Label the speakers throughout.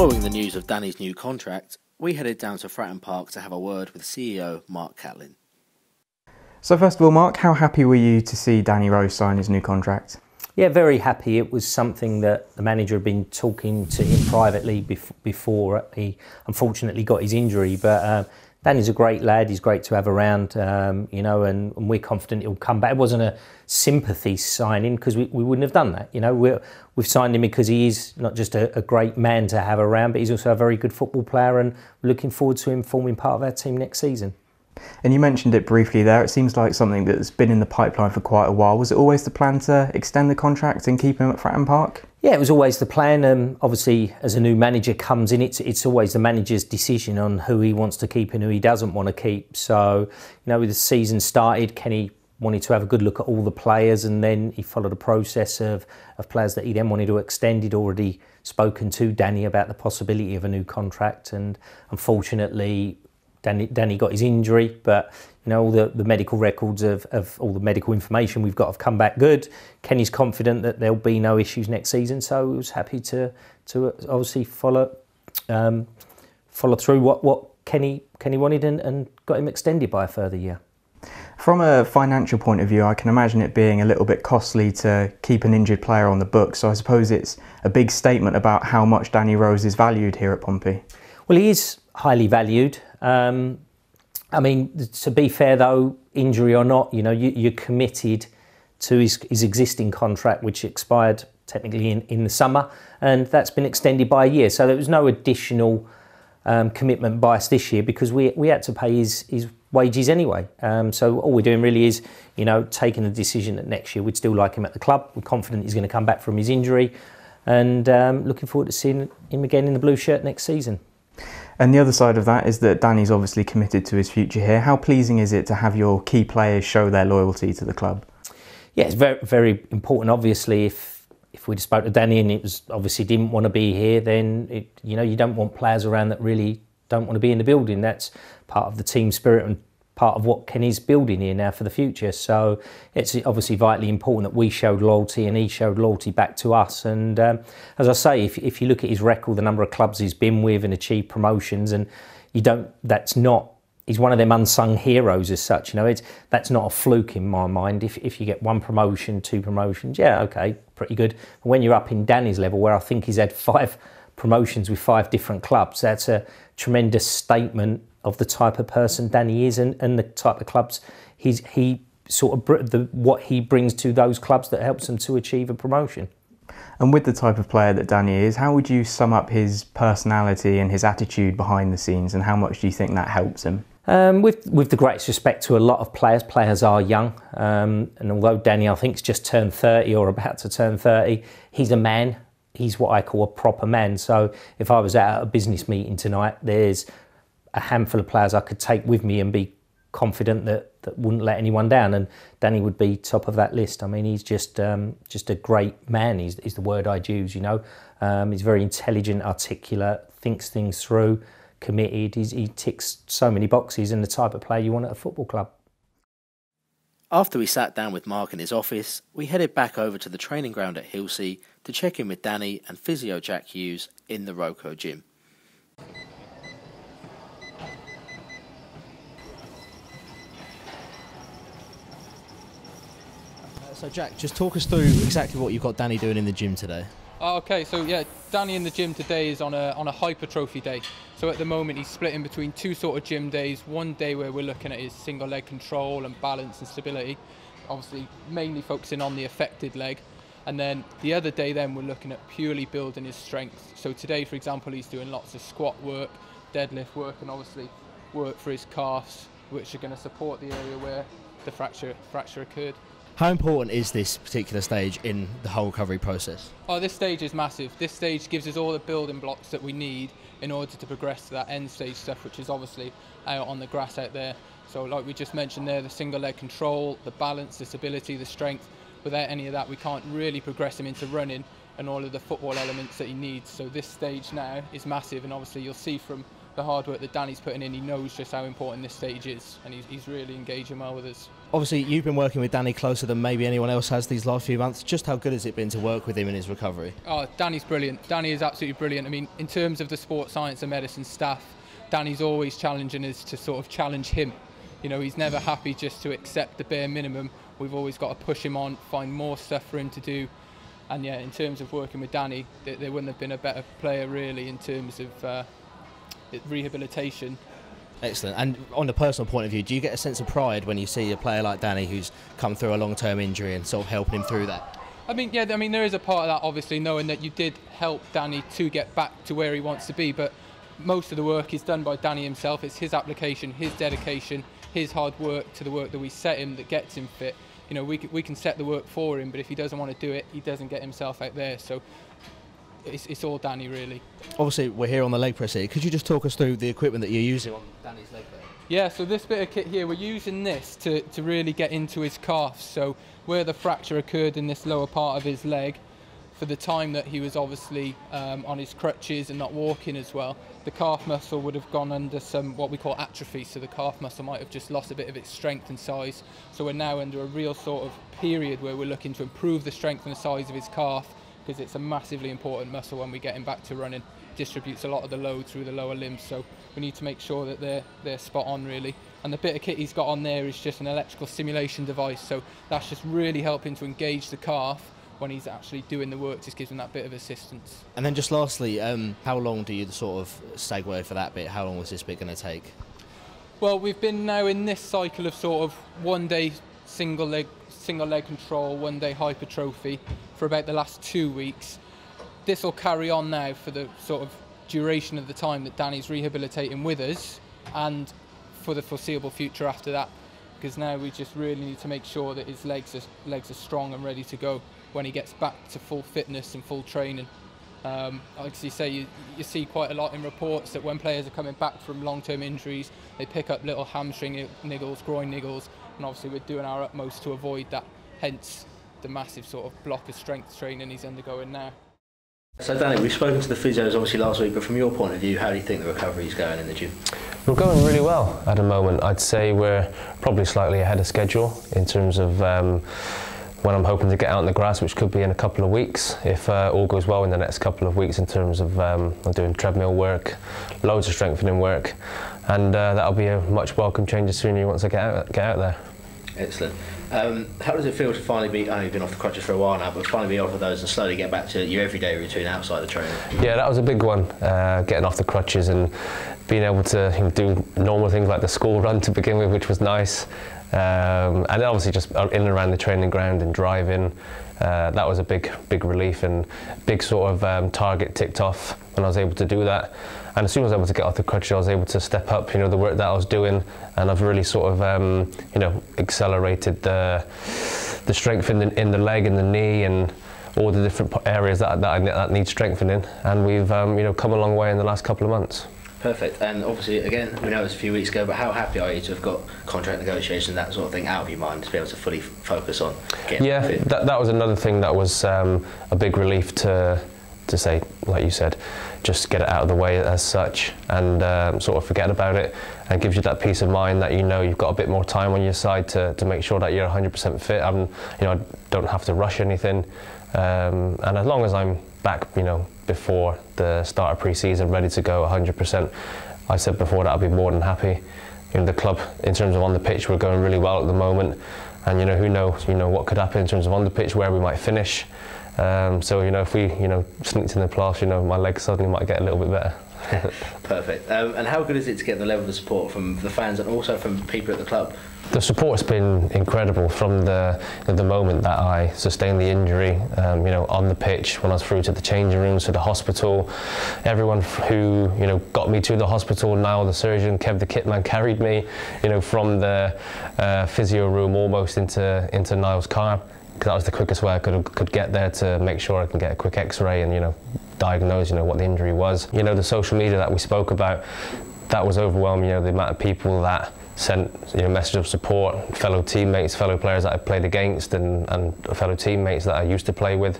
Speaker 1: Following the news of Danny's new contract, we headed down to Fratton Park to have a word with CEO Mark Catlin.
Speaker 2: So first of all, Mark, how happy were you to see Danny Rose sign his new contract?
Speaker 3: Yeah, very happy. It was something that the manager had been talking to him privately before he unfortunately got his injury. But Danny's a great lad. He's great to have around, you know, and we're confident he'll come back. It wasn't a sympathy signing because we wouldn't have done that. You know, we've signed him because he is not just a great man to have around, but he's also a very good football player, and we're looking forward to him forming part of our team next season.
Speaker 2: And you mentioned it briefly there. It seems like something that's been in the pipeline for quite a while. Was it always the plan to extend the contract and keep him at Fratton Park?
Speaker 3: Yeah, it was always the plan. Obviously, as a new manager comes in, it's always the manager's decision on who he wants to keep and who he doesn't want to keep. So, you know, with the season started, Kenny wanted to have a good look at all the players, and then he followed a process of players that he then wanted to extend. He'd already spoken to Danny about the possibility of a new contract, and unfortunately Danny got his injury, but you know, all the medical records of all the medical information we've got have come back good. Kenny's confident that there'll be no issues next season, so he was happy to obviously follow through what Kenny wanted and got him extended by a further year.
Speaker 2: From a financial point of view, I can imagine it being a little bit costly to keep an injured player on the books, so I suppose it's a big statement about how much Danny Rose is valued here at Pompey.
Speaker 3: Well, he is highly valued. I mean, to be fair though, injury or not, you know, you're committed to his existing contract, which expired technically in the summer, and that's been extended by a year. So there was no additional commitment by us this year because we had to pay his wages anyway. So all we're doing really is, you know, taking the decision that next year we'd still like him at the club. We're confident he's going to come back from his injury, and looking forward to seeing him again in the blue shirt next season.
Speaker 2: And the other side of that is that Danny's obviously committed to his future here. How pleasing is it to have your key players show their loyalty to the club?
Speaker 3: Yeah, it's very, very important. Obviously, if we'd spoke to Danny and it was obviously didn't want to be here, then you know, you don't want players around that really don't want to be in the building. That's part of the team spirit and part of what Kenny's building here now for the future. So it's obviously vitally important that we showed loyalty and he showed loyalty back to us. And as I say, if you look at his record, the number of clubs he's been with and achieved promotions, and he's one of them unsung heroes as such. You know, that's not a fluke in my mind. If you get one promotion, two promotions, yeah, okay, pretty good. But when you're up in Danny's level, where I think he's had 5 promotions with 5 different clubs, that's a tremendous statement of the type of person Danny is and the type of clubs what he brings to those clubs that helps them to achieve a promotion.
Speaker 2: And with the type of player that Danny is, how would you sum up his personality and his attitude behind the scenes, and how much do you think that helps him?
Speaker 3: With the greatest respect to a lot of players are young, and although Danny I think's just turned 30 or about to turn 30, he's a man. He's what I call a proper man. So if I was out at a business meeting tonight, there's a handful of players I could take with me and be confident that wouldn't let anyone down, and Danny would be top of that list. I mean, he's just a great man, is the word I'd use, you know. He's very intelligent, articulate, thinks things through, committed. He ticks so many boxes, and the type of player you want at a football club.
Speaker 1: After we sat down with Mark in his office, we headed back over to the training ground at Hilsea to check in with Danny and Physio Jack Hughes in the Roco gym. So Jack, just talk us through exactly what you've got Danny doing in the gym today.
Speaker 4: Okay, so yeah, Danny in the gym today is on a hypertrophy day. So at the moment he's split in between 2 sort of gym days. One day where we're looking at his single leg control and balance and stability, obviously mainly focusing on the affected leg. And then the other day then we're looking at purely building his strength. So today, for example, he's doing lots of squat work, deadlift work, and obviously work for his calves, which are going to support the area where the fracture occurred.
Speaker 1: How important is this particular stage in the whole recovery process?
Speaker 4: Oh, this stage is massive. This stage gives us all the building blocks that we need in order to progress to that end stage stuff, which is obviously out on the grass out there. So like we just mentioned there, the single leg control, the balance, the stability, the strength. Without any of that, we can't really progress him into running and all of the football elements that he needs. So this stage now is massive, and obviously you'll see from the hard work that Danny's putting in. He knows just how important this stage is, and he's really engaging well with us.
Speaker 1: Obviously, you've been working with Danny closer than maybe anyone else has these last few months. Just how good has it been to work with him in his recovery?
Speaker 4: Oh, Danny's brilliant. Danny is absolutely brilliant. I mean, in terms of the sports science and medicine staff, Danny's always challenging us to sort of challenge him. You know, he's never happy just to accept the bare minimum. We've always got to push him on, find more stuff for him to do. And yeah, in terms of working with Danny, there wouldn't have been a better player really in terms of rehabilitation.
Speaker 1: Excellent. And on a personal point of view, do you get a sense of pride when you see a player like Danny who's come through a long-term injury and sort of helping him through that?
Speaker 4: I mean, yeah, there is a part of that, obviously, knowing that you did help Danny to get back to where he wants to be, but most of the work is done by Danny himself. It's his application, his dedication, his hard work to the work that we set him that gets him fit. You know, we can set the work for him, but if he doesn't want to do it, he doesn't get himself out there. So it's all Danny, really.
Speaker 1: Obviously, we're here on the leg press here. Could you just talk us through the equipment that you're using on Danny's leg there?
Speaker 4: Yeah, so this bit of kit here, we're using this to really get into his calf. So where the fracture occurred in this lower part of his leg, for the time that he was obviously on his crutches and not walking as well, the calf muscle would have gone under some what we call atrophy, so the calf muscle might have just lost a bit of its strength and size. So we're now under a real sort of period where we're looking to improve the strength and the size of his calf, because it's a massively important muscle when we get him back to running. Distributes a lot of the load through the lower limbs, so we need to make sure that they're spot on really. And the bit of kit he's got on there is just an electrical stimulation device, so that's just really helping to engage the calf when he's actually doing the work. Just gives him that bit of assistance.
Speaker 1: And then just lastly, how long do you sort of segue for that bit? How long was this bit going to take?
Speaker 4: Well, we've been now in this cycle of sort of 1 day single leg control, 1 day hypertrophy for about the last 2 weeks. This will carry on now for the sort of duration of the time that Danny's rehabilitating with us, and for the foreseeable future after that, because now we just really need to make sure that his legs are strong and ready to go when he gets back to full fitness and full training. Like you say, you see quite a lot in reports that when players are coming back from long-term injuries, they pick up little hamstring niggles, groin niggles, and obviously we're doing our utmost to avoid that, hence the massive sort of block of strength training he's undergoing now.
Speaker 1: So Danny, we've spoken to the physios obviously last week, but from your point of view, how do you think the recovery is going in the gym?
Speaker 5: We're going really well at the moment. I'd say we're probably slightly ahead of schedule in terms of when I'm hoping to get out on the grass, which could be in a couple of weeks, if all goes well in the next couple of weeks in terms of I'm doing treadmill work, loads of strengthening work, and that'll be a much welcome change as soon as once I get out there.
Speaker 1: Excellent. How does it feel to finally be, I know you've been off the crutches for a while now, but finally be off of those and slowly get back to your everyday routine outside the training?
Speaker 5: Yeah, that was a big one, getting off the crutches and being able to do normal things like the school run to begin with, which was nice. And then obviously just in and around the training ground and driving, that was a big relief and big sort of target ticked off when I was able to do that. And as soon as I was able to get off the crutches, I was able to step up, the work that I was doing, and I've really sort of, accelerated the strength in the leg and the knee and all the different areas that need strengthening. And we've, come a long way in the last couple of months.
Speaker 1: Perfect. And obviously, again, we know it was a few weeks ago, but how happy are you to have got contract negotiations, that sort of thing, out of your mind, to be able to fully focus on getting fit?
Speaker 5: That was another thing that was a big relief to say, like you said, just get it out of the way as such and sort of forget about it, and gives you that peace of mind that you've got a bit more time on your side to make sure that you're 100% fit. I don't have to rush anything, and as long as I'm back, before the start of pre-season, ready to go 100%. I said before that I'd be more than happy. The club, in terms of on the pitch, we're going really well at the moment, and who knows, what could happen in terms of on the pitch, where we might finish. So if we, sneaked in the playoffs, my legs suddenly might get a little bit better.
Speaker 1: Perfect. And how good is it to get the level of support from the fans and also from people at the club?
Speaker 5: The support's been incredible from the moment that I sustained the injury, on the pitch, when I was through to the changing rooms, to the hospital. Everyone who, got me to the hospital, now the surgeon, Kev the kitman, carried me, from the physio room almost into Niall's car, because that was the quickest way I could get there to make sure I can get a quick x-ray and, diagnose, what the injury was. The social media that we spoke about, that was overwhelming. You know, the amount of people that sent, you know, messages of support, fellow teammates, fellow players that I played against, and fellow teammates that I used to play with,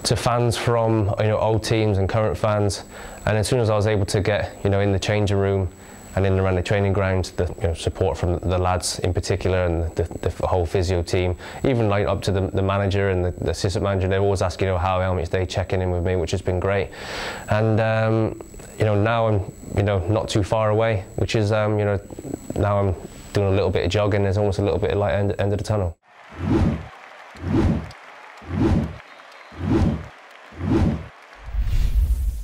Speaker 5: to fans from, you know, old teams and current fans. And as soon as I was able to get, you know, in the changing room and in and around the training ground, the, you know, support from the lads in particular, and the whole physio team, even like up to the manager and the assistant manager, they always ask, you know, how each day, checking in with me, which has been great. And you know, now I'm, you know, not too far away, which is, you know, now I'm doing a little bit of jogging. There's almost a little bit of light end of the tunnel.